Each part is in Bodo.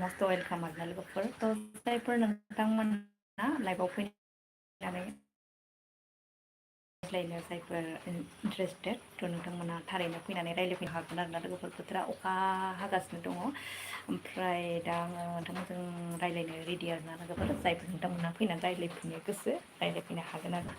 मस्ट वेलकाम आरोना लोगोफोर थ' जायफोर नोंथांमोना लाइभआव फैनानै रायज्लायनो जायफोर इन्टारेस्टेड थ' नोंथांमोना थारैनो फैनानै रायज्लायफैनो हागोन आरोना लोगोफोर बोथोरा अखा हागासिनो दङ ओमफ्राय दा आङो नोंथांमोनजों रायज्लायनो रेडि आरोना लोगोफोर जायफोर नोंथांमोना फैनानै रायज्लायफैनो गोसो रायज्लायफैनो हागोन आरो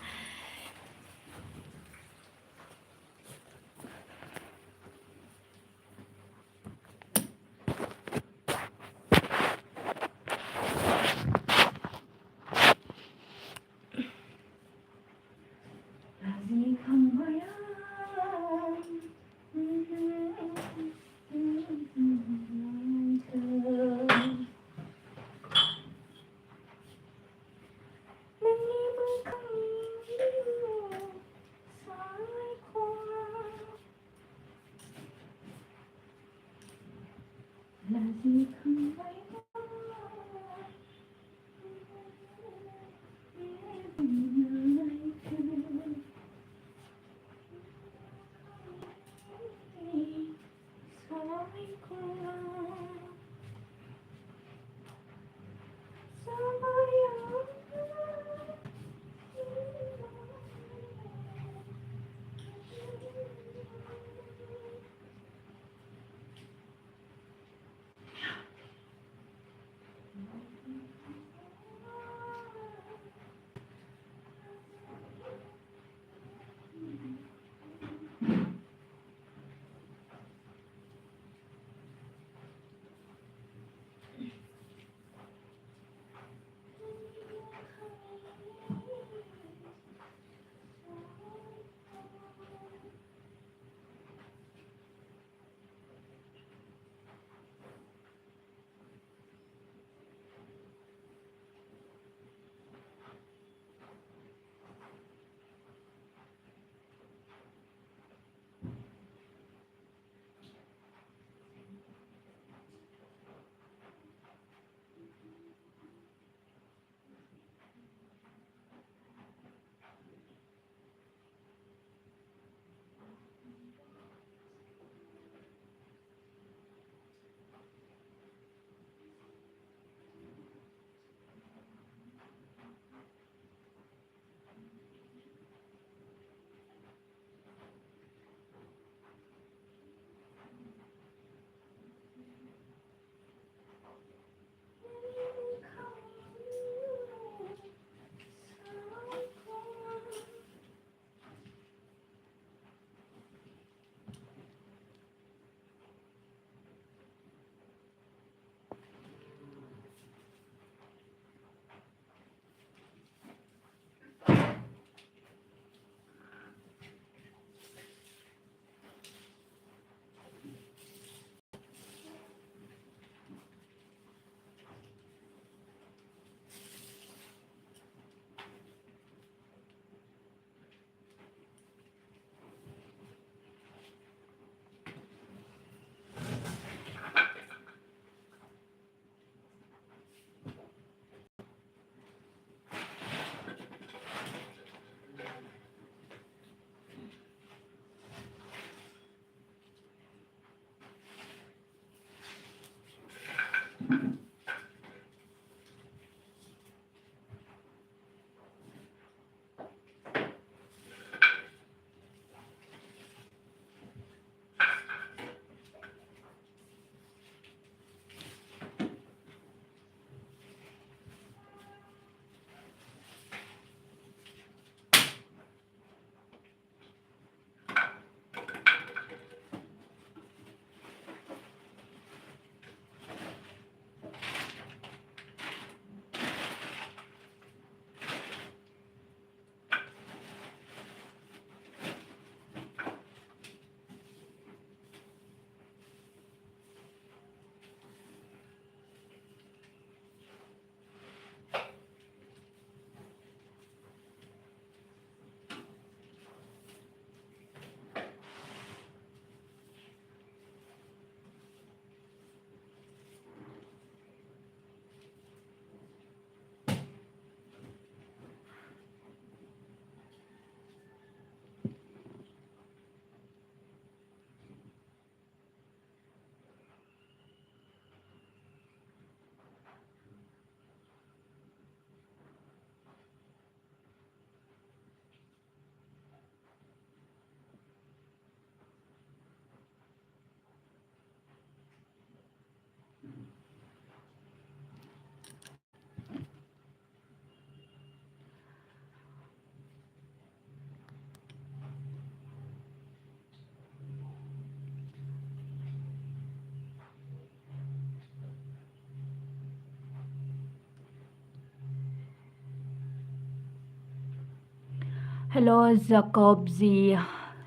Hello, Jacob ji.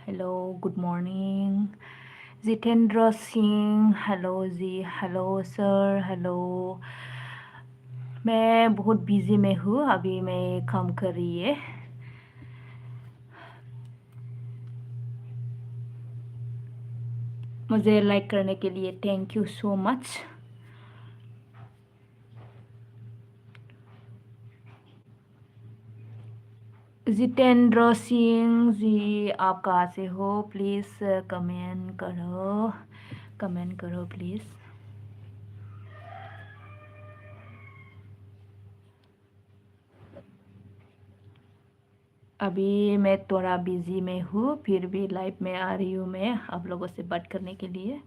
Hello, good morning. Jitendra Singh hello ji, hello sir, hello. मैं बहुत बिजी में हूँ, अभी मैं काम कर रही है। मुझे लाइक करने के लिए thank you so much. Jitendra Singh ji, आप कहाँ से हो? प्लीज़ कमेंट करो प्लीज़। अभी मैं थोड़ा बिजी में हूँ, फिर भी लाइव में आ रही हूँ मैं आप लोगों से बात करने के लिए।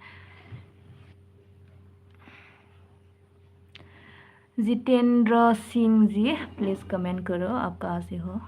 जितेंद्र सिंह जी, प्लीज़ कमेंट करो आप कहाँ से हो।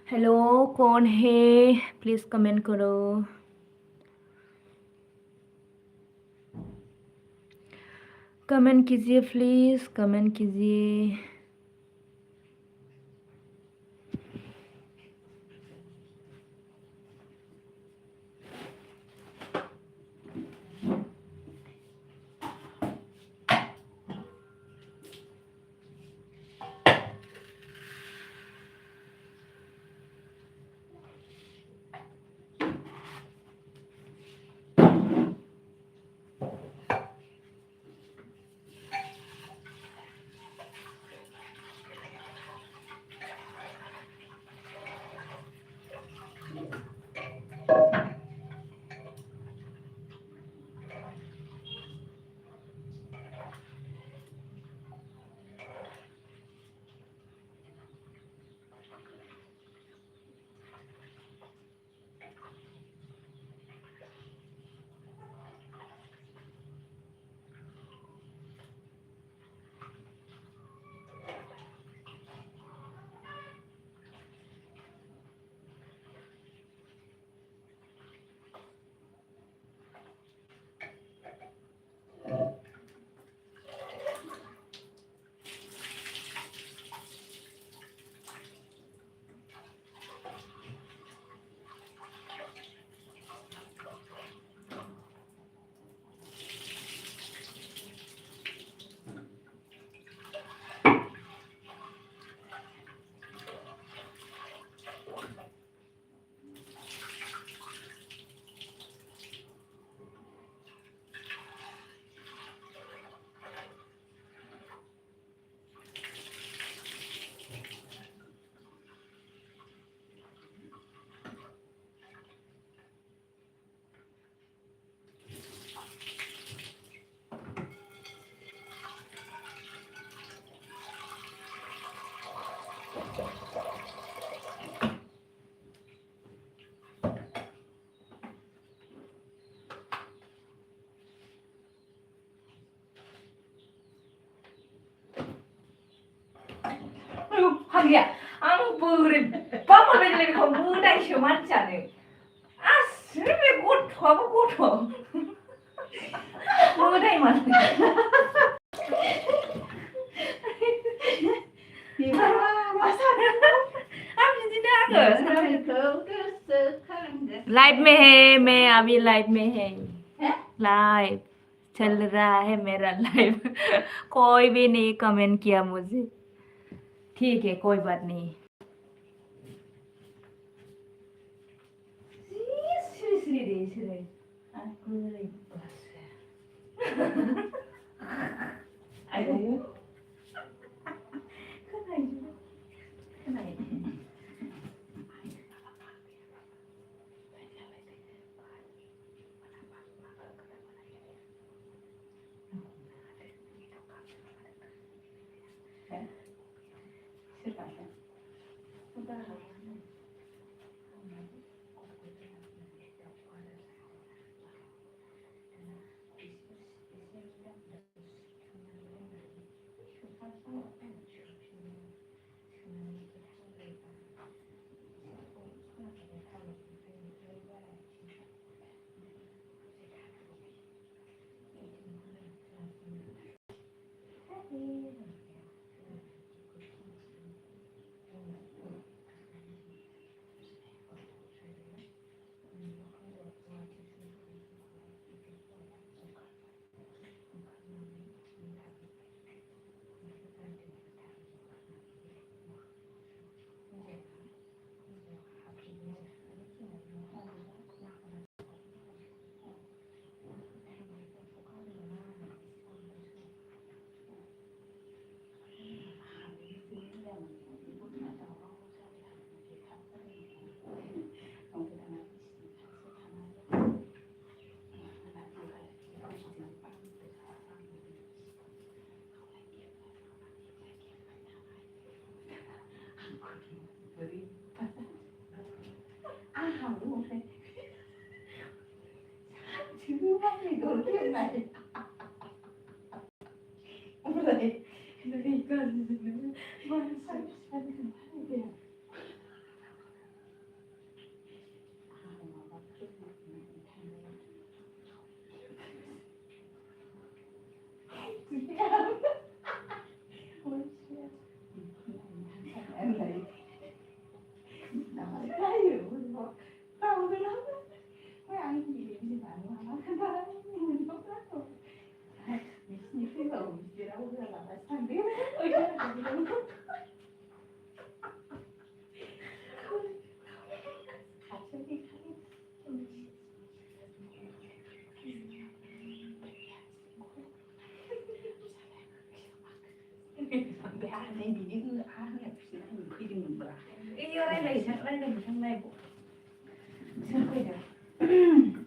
हेलो कौन है प्लीज़ कमेंट करो कमेंट कीजिए प्लीज़ कमेंट कीजिए हालिया आं बोरैबा मोनबाय बेखौ मोदायसो मानसियानो आसोर बे गथ'आबो गथ' मोदाय मानो लाइव में है मैं अभी लाइव में है लाइव चल रहा है मेरा लाइव कोई भी नहीं कमेंट किया मुझे ठीक है कोई बात नहीं थांनो ओमफ्राय सानसेबो दोननाय ओमफ्राय नै गाज्रिजोंनो मानसि फिसाजों फालिदों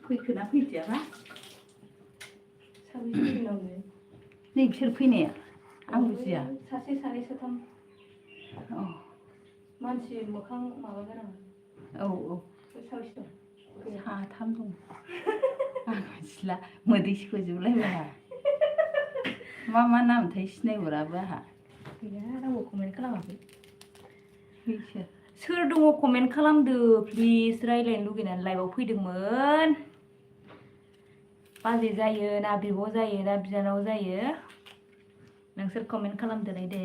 फैखोना फैदियाबा साबैसे फैनांगौ नै बिसोर फैनाया आं बुजिया सासे सानै साथाम मानसि मोखां माबा गोनां औ साबैसे दं साथाम दं आं मिथिला मोदै सोजोबलायबाय आंहा मा नामथाय सिनायहराबो आंहा गैया रावबो कमेन्ट खालामाखै सोर दङ कमेन्ट खालामदो प्लिज रायज्लायनो लुगैनानै लाइभआव फैदोंमोन बाजै जायो ना बिब' जायो ना बिनानाव जायो नोंसोर कमेन्ट खालामदोलाय दे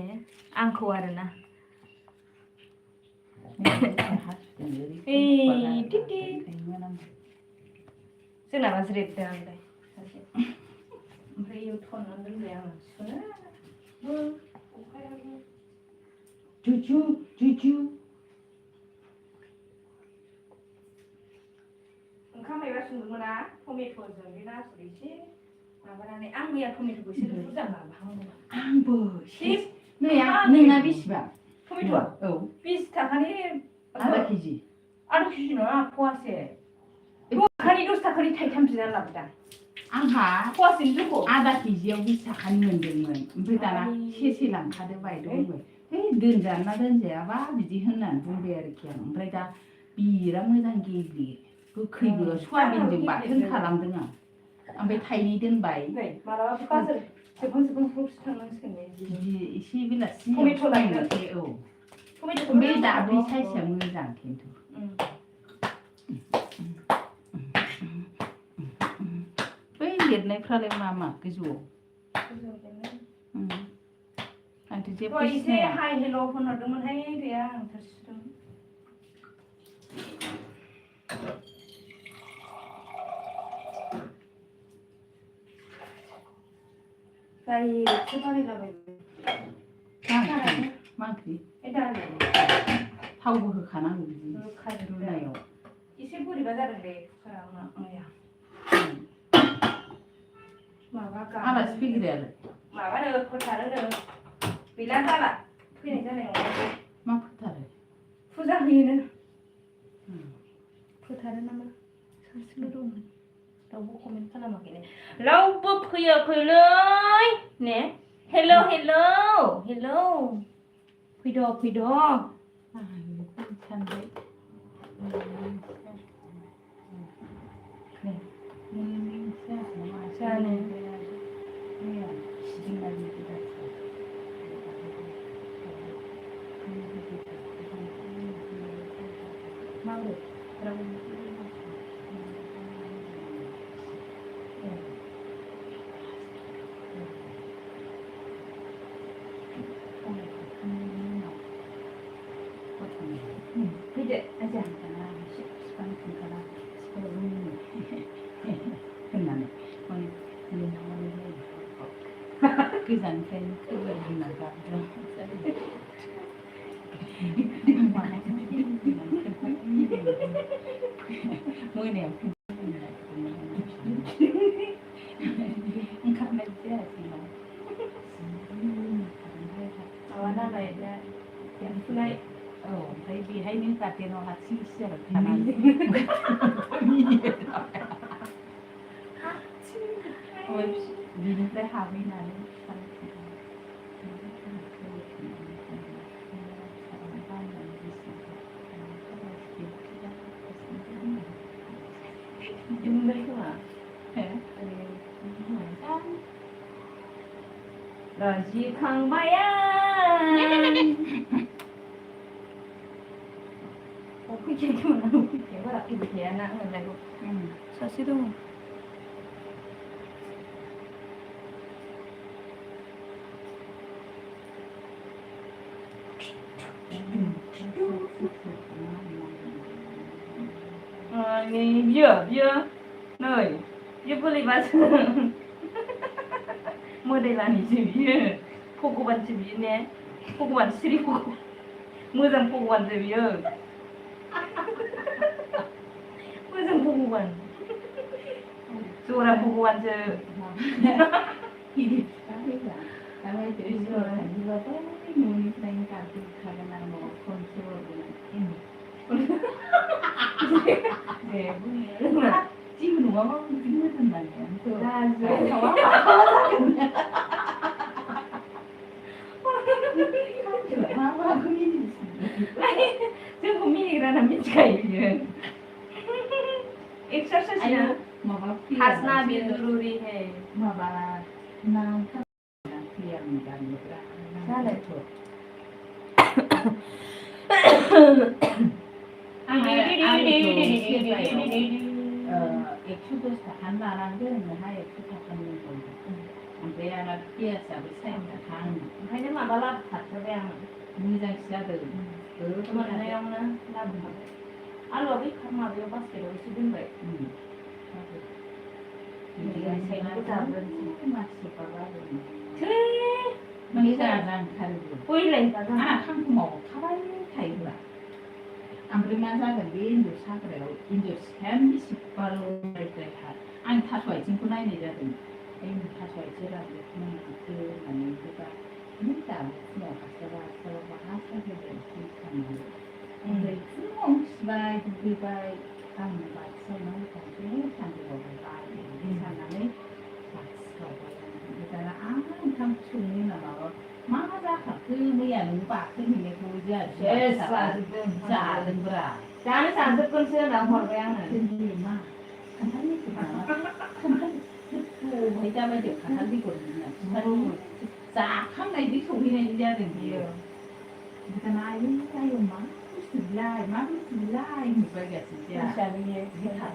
आंखौ आरोना जोंनाबा जिरेबदों आंलाय ओमफ्राय इयाव थननानै दोनबाय आङो सुनो अखायाबो जुजु जुजु ओंखाम माइबा संदोंमोन ना टमेट'जों बे नाथुर एसे माबानानै आं मैया टमेट'खौ एसे बुरजा माबाहांदोंमोन आंबो नै नोंना बेसेबां टमेट' औ 20 थाखानि आधा केजि नङा फवासे दखानि 10 थाखानि थाइथाम बिना लाबोदां आंहा फवासेनि जौखौ आधा केजियाव 20 थाखानि मोनदोंमोन ओमफ्राय दाना सेसे लांखादो बायद' होनबाय है दोनजानो ना दोनजायाबा बिदि होननानै बुंबाय आरोखि आं ओमफ्राय दा बिराद मोजां गेब्लेयो गोखैबो सयाबिनजों बाथोन खालामदों आं ओमफ्राय थाइनै दोनबाय मालाबा बाजार जोबहां थांनांसिगोन बिदि एसे बेलासि टमेट' लायनो औ टमेट'खौ बे दाब्लि साइजआ मोजां खिन्थु बै लिरनायफ्रालाय मा गोजौआव आंथ' जेबो सिनाया हाय हेल' होनहरदोंमोनहाय गैया आं थोरसिदों डाइरेक्टसो बानायलाबायबाय मा ओंख्रि थावबो होखानांगौ बिदि रुनायाव एसे बोरैबा जादों दे कुकारा मैया माबा आलासि फैग्रायालाय माबानो फोथारोनो गैला जाला फैनाय जानाय नङा मा फोथारो फुजा होयोनो फोथारो नामा सासेल' दंमोन रावबो कमेन्ट खालामाखैनो रावबो फैयाखैलै ने हेल' हेल' हेल' फैद' सानबाय जानो माबोरै फैदो आजा बिफां खुंखाला होननानै गोजाननिफ्रायनो खबर होना गाबदों मोनायाव ओंखारनाय जायासै माबा नालाय दा देरफुनाय औ ओमफ्राय बेहायनो गार्डेनाव हारसिं सियाराव थानानै बिनिफ्राय हाबहैनानै Jumlah tu lah. Raji Kang Bayan. Aku fikir gimana? Aku fikir apa? Ibu dia anak kan aku. Sasi tu. Ni dia nơi dia boleh bahasa modelan ni dia Pokemon dia ni Pokemon Sri Pokemon mo장 Pokemon dia mo장 Pokemon seorang Pokemon je hidup sekali lah. Kalau itu orang juga boleh mengikuti kartu karena mau kontrol ini. Cium dua mau cium temannya. Kalau mama aku ini. Jangan mini kerana mencari dia. Exercise ना हंसना भी जरूरी है mama nang yang dan Salah tu. eksudos tahan larang dia nggak eksus tahan pun. Sampai anak dia sampai saya tahan. Makanya malah tak yang Muzang siapa tu? cuma ada yang nak. Alu abi kamar dia pas kira isi dimbai. Jadi saya nak masuk apa lagi? Cih, Mengisaran kalau. boleh tak? Kamu mau kapan kayu lah? Ambil masa kerja Indo sakral, Indo sekian di separuh mereka. An tasawai cingku naik ni jadi. Ini tasawai cerah dia itu mana kita minta mau kasar bahasa dia itu sama. Jadi semua sebaik dibaik kamu bahasa mana kamu sambil berbaik di sana ni bahasa kita nak kamu sini nama mana dah tu dia lupa tu ni puja. Yes, Jalan berat. Jangan sampai pun saya nak yang Sendiri mah. Kan ni mana? Kan kita macam kan di korea. Saข้างในที่ถูกที่ในdiaอย่างเดียวkita naik ayo mah sebelah mah sebelah ini bagai saja. Misalnya, Kita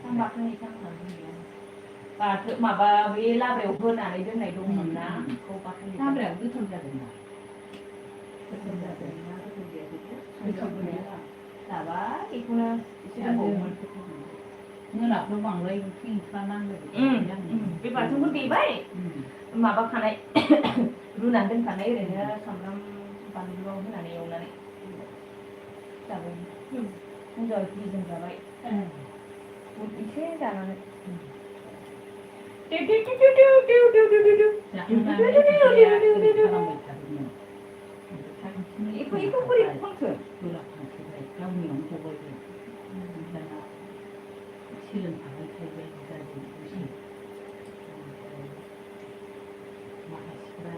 tambah ni tambah ni. Và thực mà bà vì la đều hơn là lấy bên này đúng không ná cô bác đi ta berang itu sudah dengar. Sudah dengar itu dia itu. Sudah dengar. Tapi itu na sudah bohong. Ngelak lubang lagi ping kanan lagi. Vì vậy chúng bị vậy. Mà bác khán này luôn làm bên khán này để nó sắm lắm bằng lô thế là nhiều này. Chả vậy. Bây giờ thì dừng ra vậy. Một ít thế là nó Ibu beri maksud. Kau ni orang tua boleh. Karena silen apa saya jadi usi. Mahasiswa,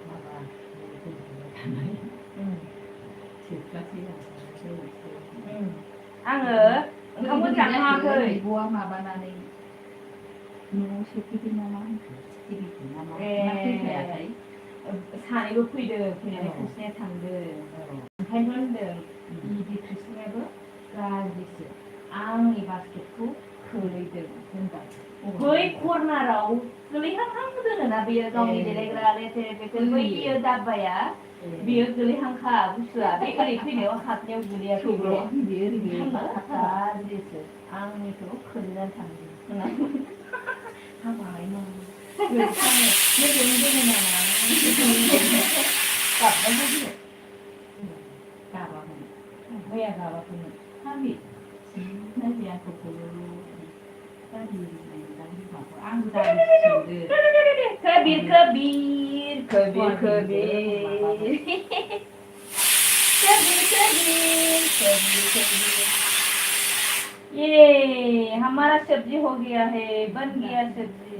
maba itu tanah. Situasi yang Ăn ở không có chẳng hoa thôi. Buah maba ni. Nung seperti nama, seperti nama. Nanti saya thấy. 산이 높이 돼, 그냥 크리스네 탄데. 팬런데 이디 크리스네버 라지스 앙이 바스켓고 그레이드 된다. 거의 코로나라고 그리 한국들은 나 비어 동이 데레그라레 테레페 거의 이어 다바야. 비어 그리 한카 부스아 비그리 피네와 카트냐 그리야 Coba dia 라지스 앙이 또 큰난 탄데. 하고 아이만 왜 산에 내 동생은 Cặp nó không biết. cả vào mình. Bây giờ vào thì Hai vị, nói gì anh phục vụ ta thì mình đang đi học của anh ta chỉ được. Kebir kebir kebir kebir. ये हमारा सब्जी हो गया है बन गया सब्जी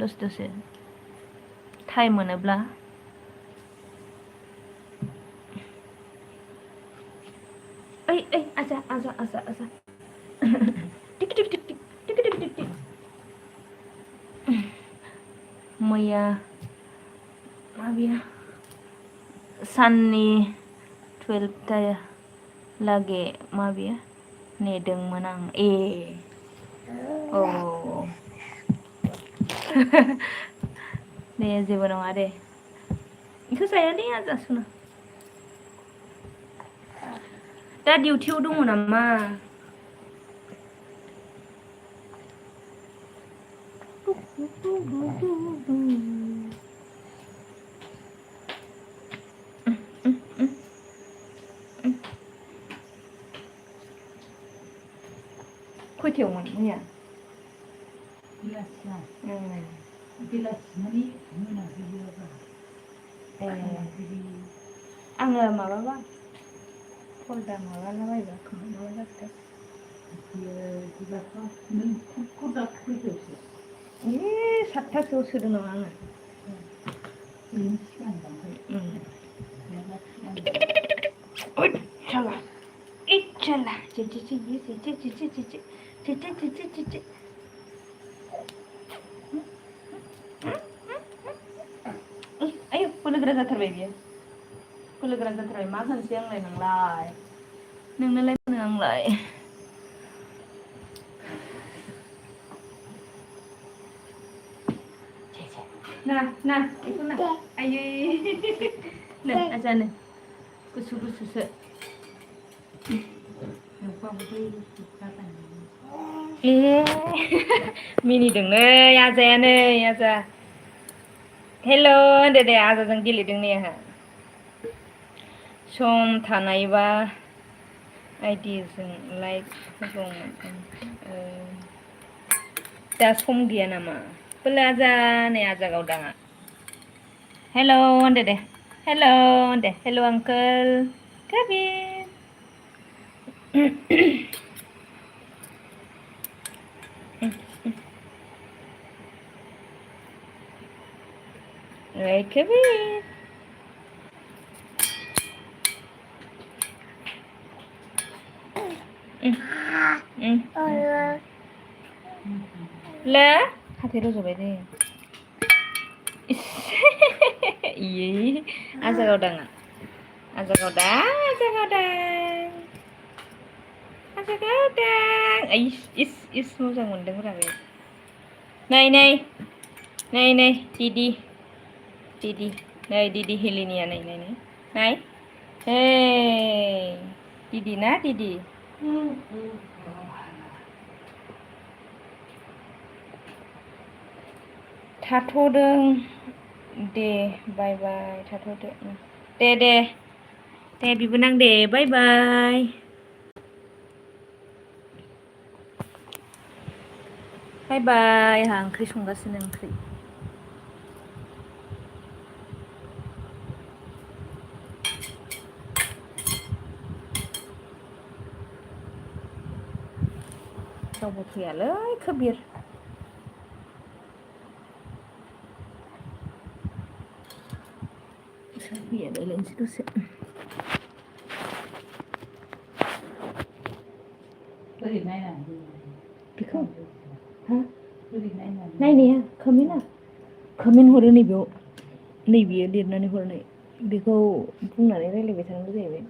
दसे टाइम मोनोब्ला ओइ आजा टिक टिक टिक टिक मैया माबिया साननि 12 लागे माबिया नेदोंमोन आं औ दे जेबो नङा दे बेखौ जाया दे आजासुना दा डिउटियाव दङ नामा खयथायावमोन मैया बेलासि माने मोनाबिलियावबा आङो माबाबा फर्दा माबालाबायबा खोमा माबा जाखोथाय नों फर्दा खयथायावसो 7थासोआव सोदों नामा आङो बेनि सिगां बांद्राय चला चला आयौ बोलोगोरा जाथारबाय बियो बोलोगोरा जाथारबाय मा होनसै आंलाय नोंनोलाय होनो आंलाय ना बेखौ ना आयै नो आजानो गुसुसो मिनिदों नै आजा हेल' होनदो दे आजाजों गेलेदों नै आंहा सम थानायबा आइडिजों लाइक होगौमोन दा सम गैया नामा बोलो आजा नै आजा गावदाङा हेल' होनदो दे हेल' आंकोल कबिर कबिर ले हाथाय रज'बाय दे इयै आजा गावदाङा आजा गावदां इस मोजां मोनदोंब्रा बे नै दिदि नै दिदि हेलिनिया नै हे दिदि ना दिदि थाथ'दों दे बाय बाय थाथ'दो दे बिबोनां दे बाय बाय आंहा ओंख्रि संगासिनो रावबो फैयालै कबिर फैया रायलायनोसै दसे बेखौ नायनाया कमेन्ट हरो नैबेयाव नैबेयो लिरनानै हरनाय बेखौ बुंनानै रायलायबाय थानांगौ जाहैबाय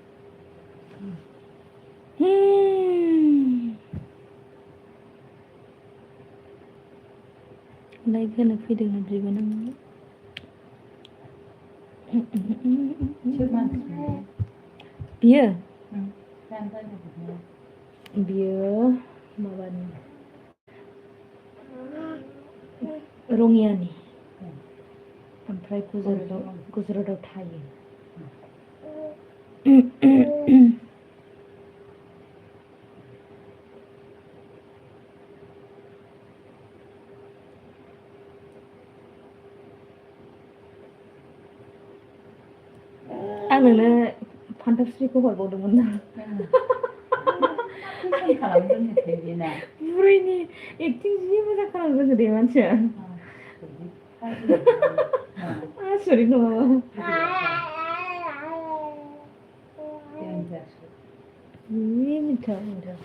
लाइक होनो फैदोंनो बिबोनांनो बियो माबानि रङियानि ओमफ्राय गुजरातआव थायो आं नोंनो फान्थावस्रिखौ हरबावदोंमोन ना बुरैनि एक्टिं जि मोजां खालामनो रोङो दे मानसिया 아, 소리 너무. मिन्थिया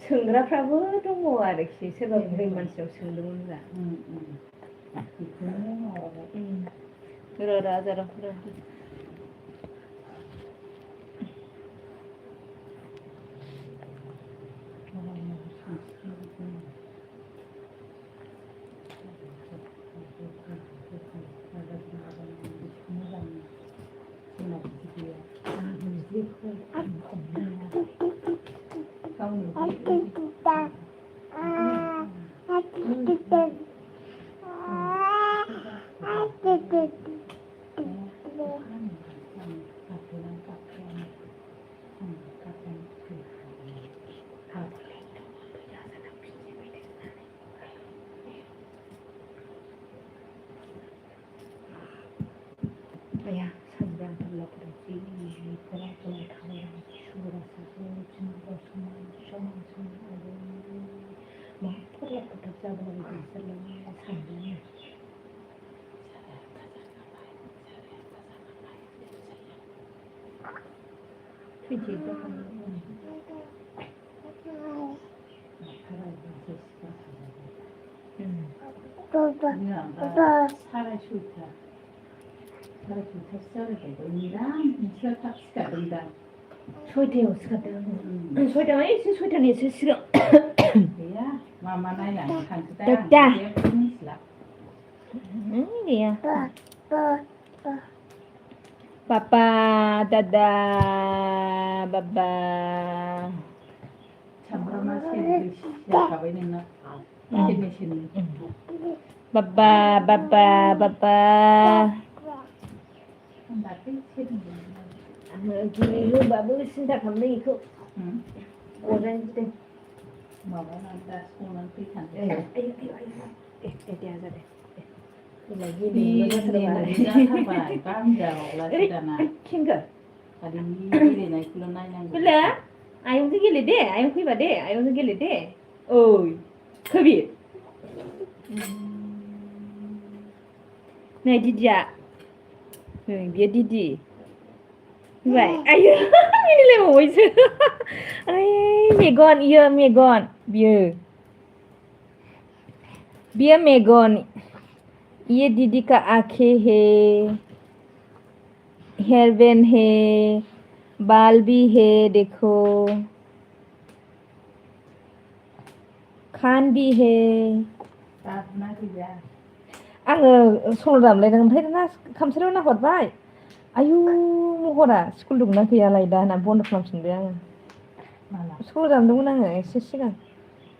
सोंग्राफ्राबो दङ आरोखि सोरबा बुरै मानसियाव सोंदोंमोन दा र' ya sambil terlalu tinggi terlalu tinggi suara sesuatu cuma sama mau terlalu terjauh dari selalu sambil Fiji itu kan 살아줄까? 소이대요, 스카드. 소이대가 있어, 소이대는 있어, 지금. 됐다. Iya. Papa, dadah, baba. Baba. Gini lu babu cinta kamu ikut. Orang itu. Ayo. Dia ada deh. Lagi ni Kinga. Bila? Ayam tu gile deh, ayam kui bade, ayam tu gile deh. Oh, kabir. Nah, Didia. Dia Didi. Right. Ayo, ini leh voice. Ay, Megon, iya Megon. Biar Megon. ये दीदी का आंखें है, हेयरबैंड है, बाल भी है, देखो खान भी है आङो सल' दामलायदों ओमफ्राय दाना खामसालियाव नाहरबाय आयु महरा स्कुल दंना गैयालाय दा होनना बन्द' खालामफिनबाय आङो सल' दामदोंमोन आङो एसे सिगां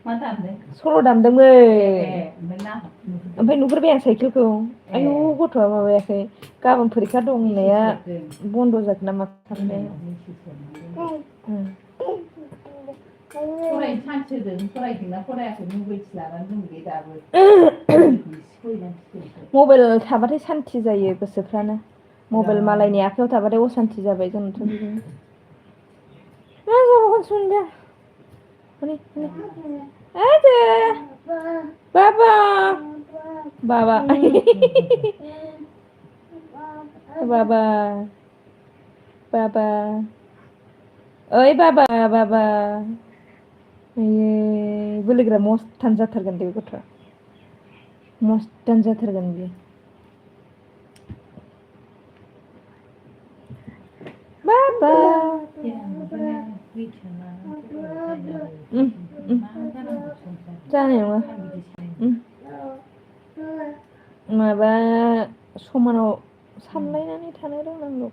मा दामदों? सल' दामदोंमोन ओमफ्राय नुहरबाय आं साइकेलखौ आयु गथ'आ माबायाखै गाबोन फरिखा दं होननाया बन्द' जागोन ना माथामलाय फरायनो चान्स होदों फरायदोंना फरायाखै मबाइलसो लानानै दं बे दाबो मबाइल थाबाथाय सान्ति जायो गोसोफ्रानो मबाइल मालायनि आखायाव थाबाथाय असान्ति जाबाय जोंथ' बिदिनो मा जाबावगोन सुनदो हनै आदे बाबा ओइ बाबा आयै बोलोग्रा मस्तान जाथारगोन बे गथ'आ मस्तान जाथारगोन बियो बाबा जानाय नङा माबा समानाव सानलायनानै थानो रोंनांगौ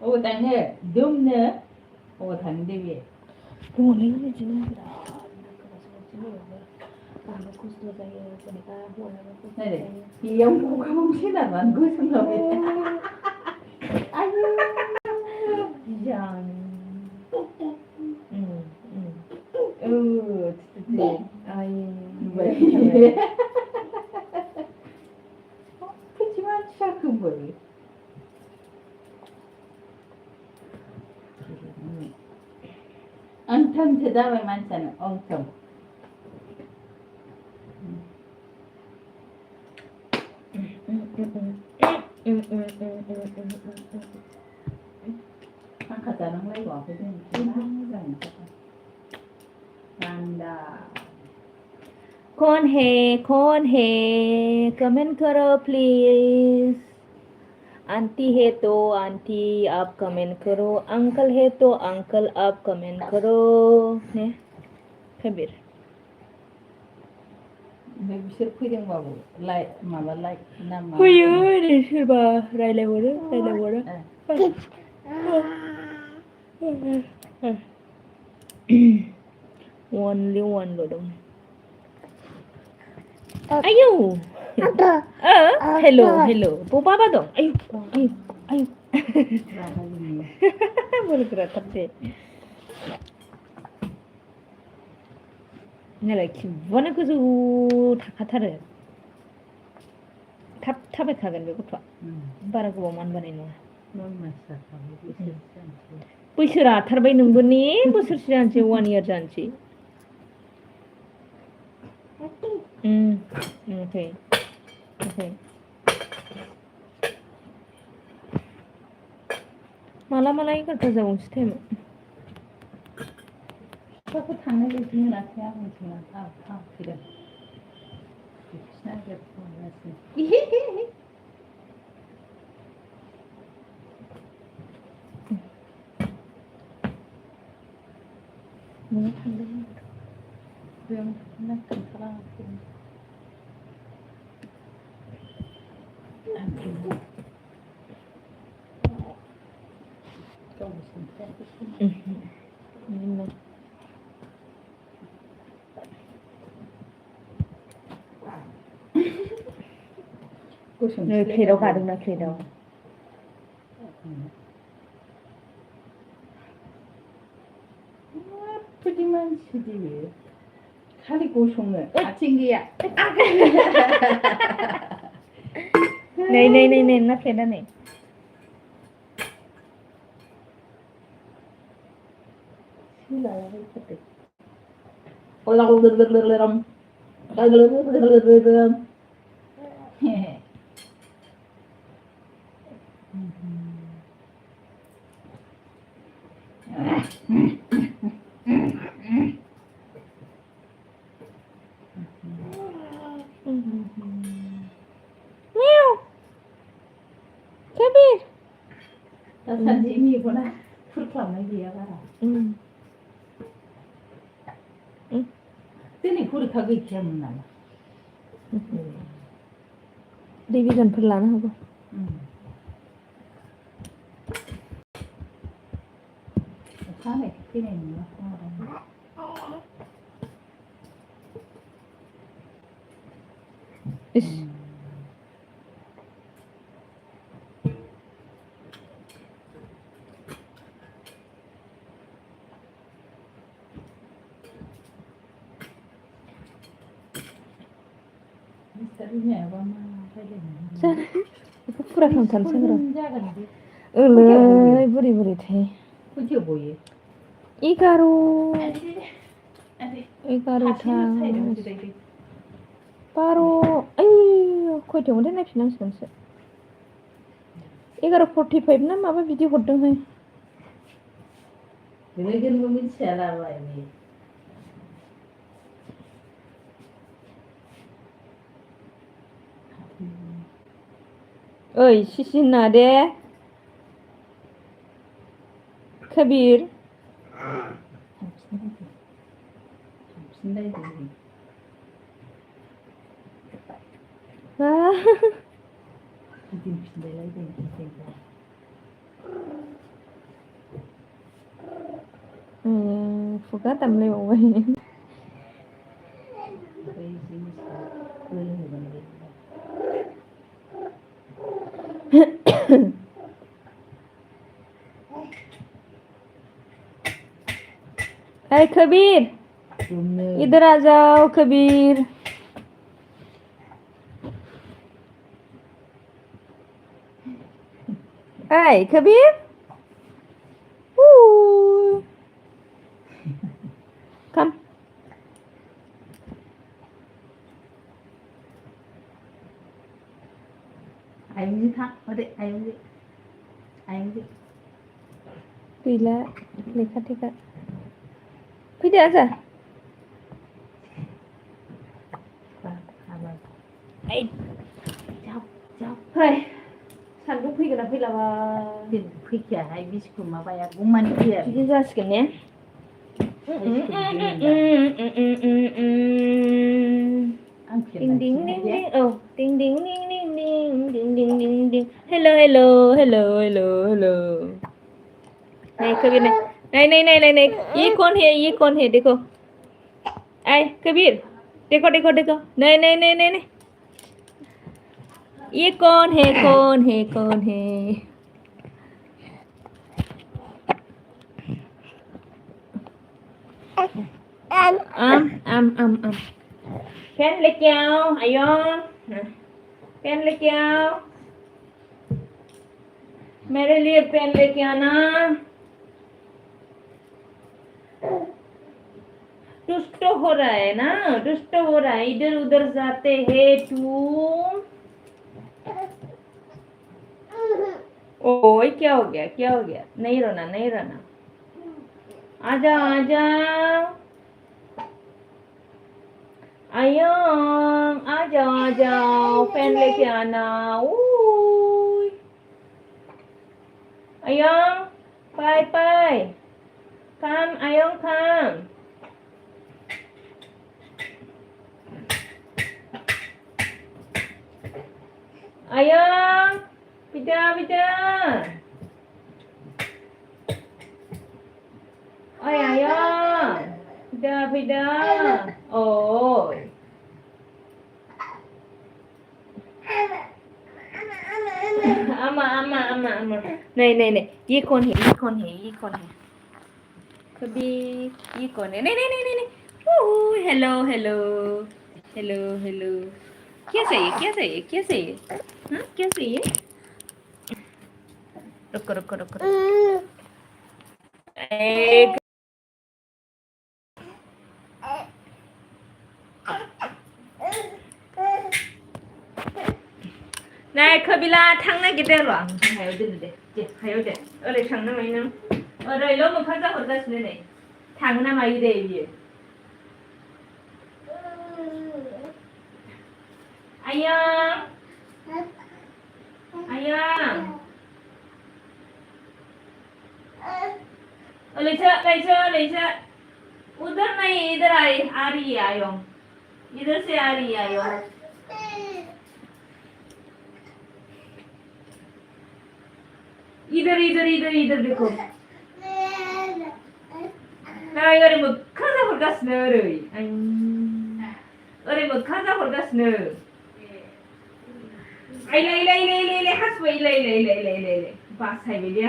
अबाव थांनो दोमनो अबाव थांनो दे बे दङलै बिदिनो बिराद खस्थ' जायो जेनेबा हौवायाबो खस्थ' जायो बेयाव गखाबाव सोनारनानै गोसोमलाबाय आयु जान आयै जाखोबो अंथमसो जाबाय मानसियानो अंथम फांखा जानांलायबावाखै जों मोजां गान्दा कौन है कमेंट करो प्लीज आंटी है तो आंटी आप कमेंट करो अंकल है तो अंकल आप कमेंट करो ने कबीर ओमफ्राय बिसोर फैदोंबाबो माबा लाइक ना मा फैयो नै सोरबा रायलायहरो only one lo dong ayo hello boba ba dong ayo boleh gerak deh नालाय खिबुआनो गोजौ थाखाथारो थाब थाबायखागोन बे गथ'आ बारा गोबाव मानबानाय नङा बैसो राथारबाय नोंबो ने बोसोरसे जानोसै 1 year जानोसै okay माला 11ता जाबावनोसै टाइमआ बिफाखौ थांनाय बायदि मोनाखै आं मिथिला फैदों बिसिना जोबगासिनो नों थांदों बेयावनो खोन्थालाङाखै गावबो सोंखायाखै नै प्लेटआव गादोंना प्लेटआव माबायदि मानसि बियो खालि गसङो आथिं गैया नै ना प्लेटआ नै Kabir दासान्दि मेगना फुरख्लाबनाय गैया बारा दिनै फरिखा गैखायामोन नामा रिभिजनफोर लानो हागौ अखा हानायखाय फैनाय नङा बिमायाबा मा रायलायनो फुरा खालामथारनोसै र' जागोन बे ओलै बुरि थायो खयथायाव गयो 11ता 12 आयौ खयथायावमोनथाय नायफिननांसिगोनसो 11:45 ना माबा बिदि हरदोंहाय लोगोनबो मिथिया लाबाय बे ओइ सिसि होनना दे कबीर खुगा दामलायबावबाय अरे कबीर इधर आ जाओ Kabir Hey, Kabir. Ooh. Come. Anh thắc ở đây anh Pila. Lihat tiga. Pila asa? Hey. chọc Hey. San lúc phi cái phi là thì khi kia hay biết cũng mà bây giờ cũng mình kia Jadi jelaskan ya. anh Ding ding ding ding. Oh, ding ding ding ding ding ding ding ding ding. Hello hello hello hello hello. Này Kabir này. Này. ये कौन है देखो. Ai Kabir. देखो. नहीं. ये कौन है. Pen लेके आओ आयोन. पेन लेके आओ. मेरे लिए पेन लेके आना. दुष्ट हो रहा है ना. इधर उधर जाते हैं तुम. ओए क्या हो गया. नहीं रोना. आजा. आयोन आ जाओ पेन लेके आना. आयोन बाय. Come ion come. आयोन पिटा. Ôi आयोन पिटा. Ôi. अम्मा. नहीं. ये कौन है. कभी ये कौन है. नहीं. हेलो. क्या चाहिए. हाँ क्या चाहिए. रुको. एक नाय खबिला थांना गिदिर र आं हायाव दे ओरै थांना मायो नों ओरैल' मोखां जाहरगासिनो नै थाङो ना मायो दे बियो आयं लैसो उधर नहीं इधर आ रही है आयं इधर से आ रही है आयं इधर देखो नाय ओरै मोखां जाहरगासिनो ओरै मोखां जाहरगासिनो आइ हासुबाय लै बासायबाय दे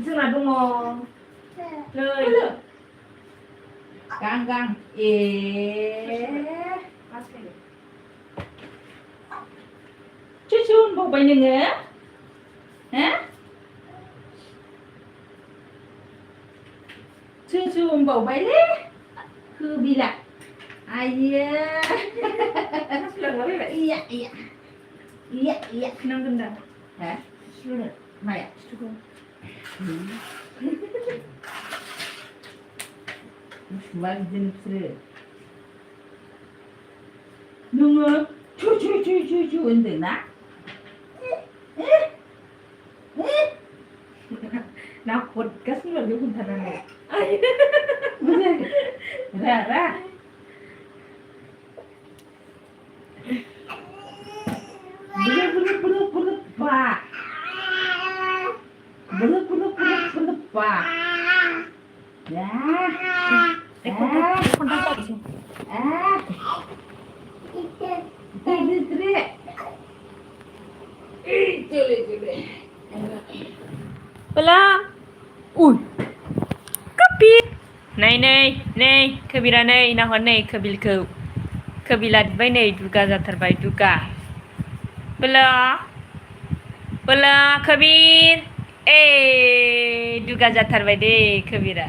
जोंना दङ नै गां cucu होनबावबाय नोङो हो cucu होनबावबायलै होबिला आइयो iya नांगोन दा ha सुनो माया सुखौ सुबा बिदिनो बिसोरो नोङो cu होनदोंना ना हरगासिनो बे खोन्थानानै ra Belum pak. Belum pak. Ya. खोन्था जाबोसै Cile. Bala Kapit नै Kabira नै नाहर नै खोबिलाजोब्बाय नै दुगा जाथारबाय दुगा बोला बोला खोबिर ए दुगा जाथारबाय दे खोबिरा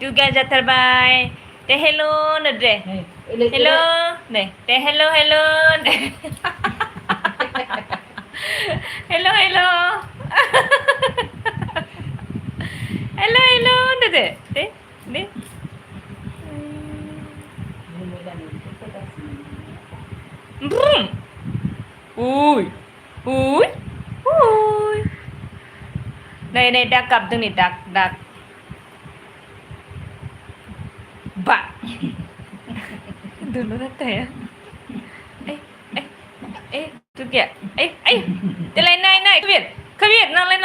दुगा जाथारबाय दे हेल' होनो दे हेल' नै दे हेल' हेल' हेल' हेल' हेल' हेल' होनो दे दे दे Brum. Ui. Ui. Ui. Này này đạc cặp từng này đạc đạc. Bạ. Đừng nó rất tệ. Ê ê ê tôi kìa. Ê ê. Đây này này này Khơi Việt nào lên.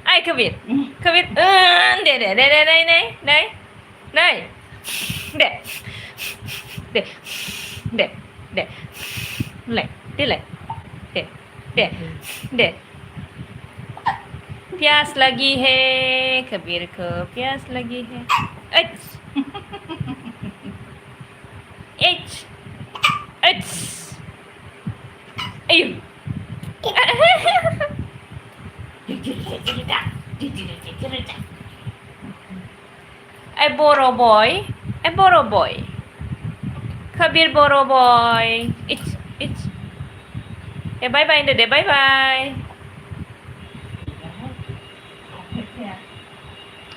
Ai Khơi Việt. Để đây này. Đây. Này. Để. Để. Để. Để. Lại đi lại để प्यास लगी है कबीर को प्यास लगी है I borrow boy Kabir borrow boy it's bye bye deh bye bye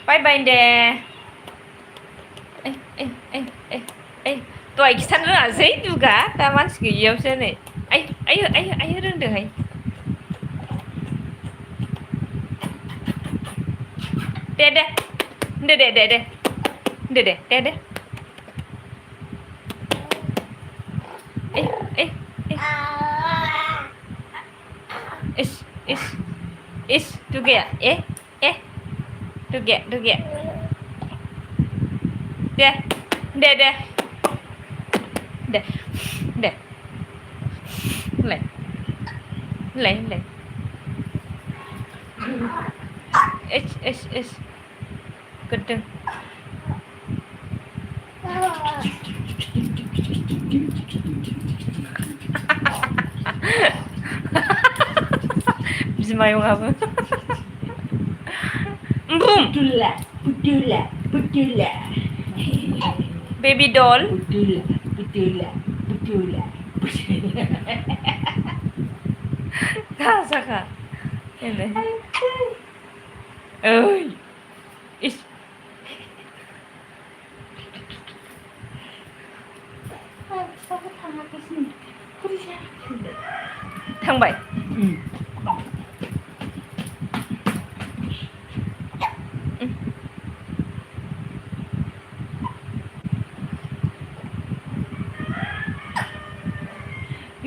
bye bye deh Tuh Iksan roङासै juga दा मानसि गैयियावसो नै आयो रोंदोंहाय दे Is juga ya? Juga. Deh. Leh. Is. Gedeng. Bimayong apa? Budula. Baby doll. Budula. Saka. Ini. Is. Thangbai.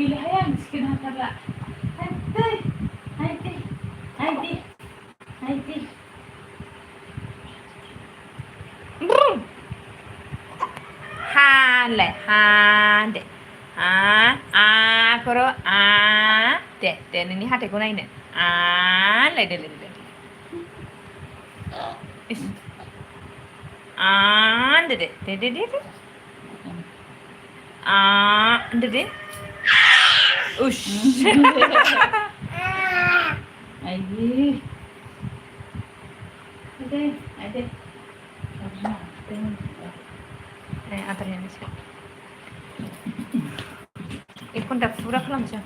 Bilaya miskin hatırla. Haydi. Han deh. Koro deh ini hatiku naik deh. Deh. Is. Deh. Deh. Ush. Haydi. Antarnya sih. Ikut dapur aku langsung.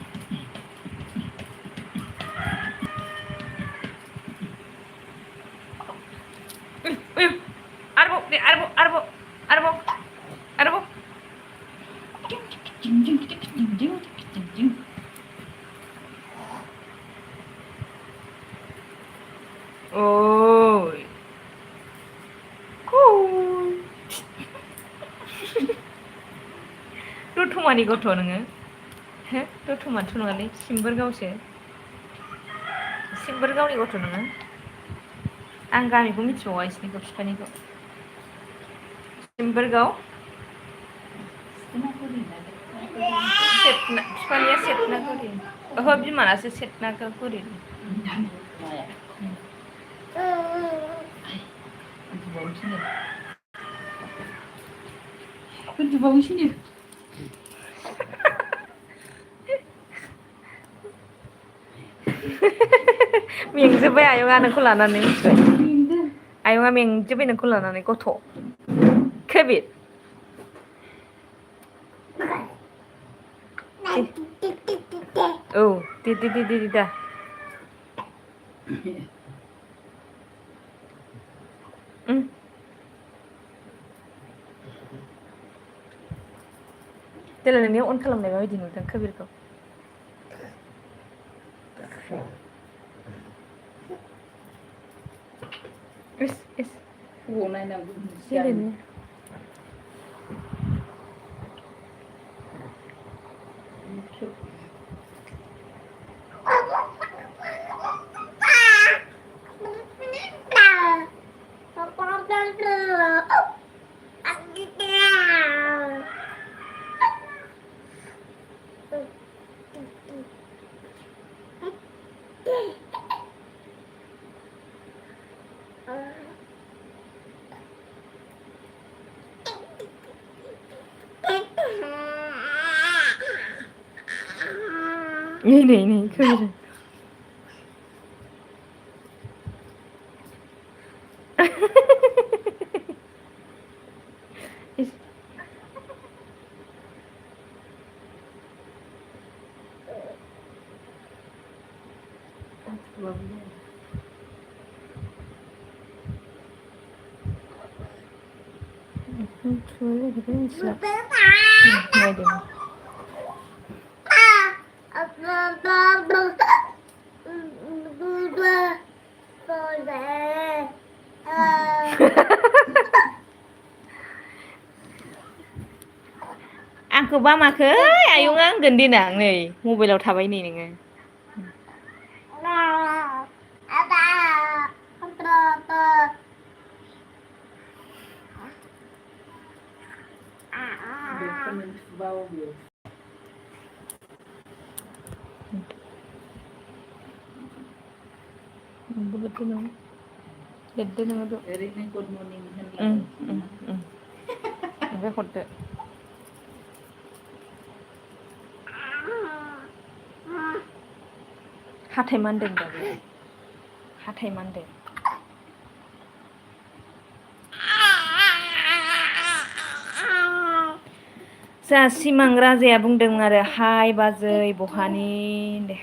Arbo. Oh. Cool. Ruthumani gथ' नोङो रुथुमाथ' नङालै सिम्बोरगावसो सिम्बोरगावनि गथ' नोङो आं गामिखौ मिथिबावा इसनिखौ बिफानिखौ सिम्बोरगाव बिफानिया सेटनागुरि ओहो बिमानासो सेटनागुरि उन्दुबावनोसै मेंजोब्बाय आयंआ नोंखौ लानानै मिथिबाय मेंदों आयंआ मेंजोब्बाय नोंखौ लानानै गथ' कबिर औ दे दा देलाय नोंनि अन खालामनाय माबायदि नुदों कबिरखौ इस बबाव नायनांगौ गेलेनो नै कबिर आंखौ बामाखै आयंआ होनगोन देनां नै मबाइलाव थाबाय नै नोङो बेखौनो थुबा अबेयाव लिरदो नोङो ओरैनो गुड मर्निं ओमफ्राय हरदो हाथाय मानदों दा बे हाथाय मानदों जोंहा सिमां राजाया बुंदों आरो हाय बाजै बहानि दे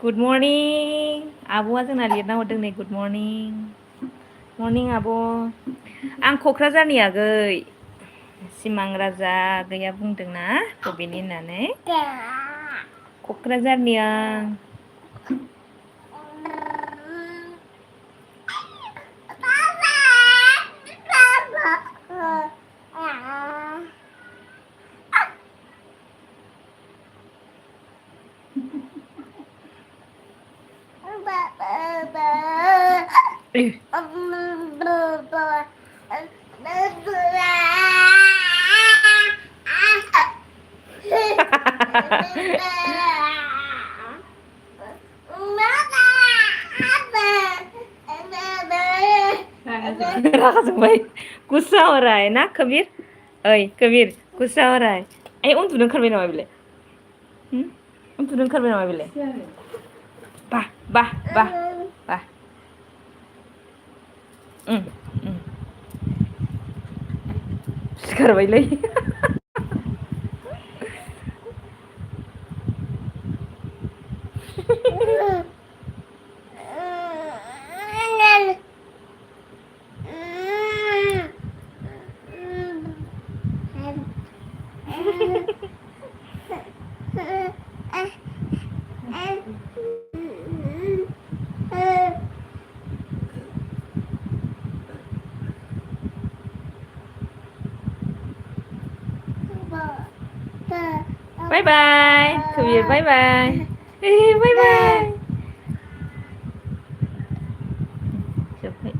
गुड मर्निं आब'आ जोंना लिरना हरदों नै गुड मर्निं आब' आं क'क्राझारनि आगै सिमां राजा आगैया बुंदोंना बबेनि होननानै क'क्राझारनि आं रागा जोंबाय गुस्सा हो रहा है ना कबीर ओइ कबीर गुस्सा हो रहा है आइ उन्दुनो ओंखारबाय नामा बेलाय उन्दुनो ओंखारबाय नामा बेलाय बा सिखारबायलै Bye bye. Kabir, bye bye. Bye bye.